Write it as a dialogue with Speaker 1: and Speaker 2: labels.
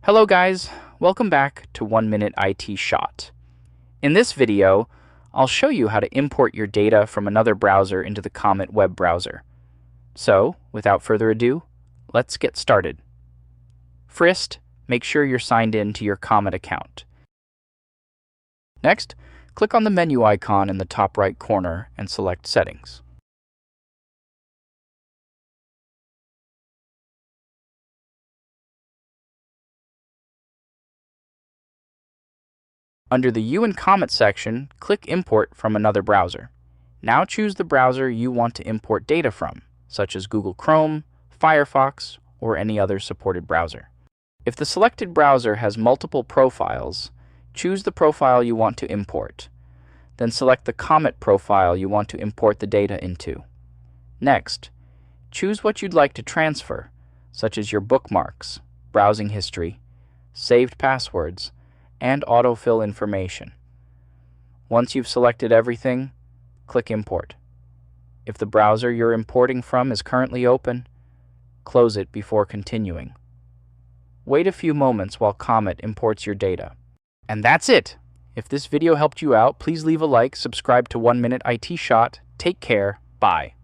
Speaker 1: Hello guys, welcome back to 1 Minute IT Shot. In this video, I'll show you how to import your data from another browser into the Comet web browser. So, without further ado, let's get started. First, make sure you're signed in to your Comet account. Next, click on the menu icon in the top right corner and select Settings. Under the You and Comet section, click Import from another browser. Now choose the browser you want to import data from, such as Google Chrome, Firefox, or any other supported browser. If the selected browser has multiple profiles, choose the profile you want to import. Then select the Comet profile you want to import the data into. Next, choose what you'd like to transfer, such as your bookmarks, browsing history, saved passwords, and autofill information. Once you've selected everything, click Import. If the browser you're importing from is currently open, close it before continuing. Wait a few moments while Comet imports your data. And that's it! If this video helped you out, please leave a like, subscribe to 1 Minute IT Shot. Take care. Bye.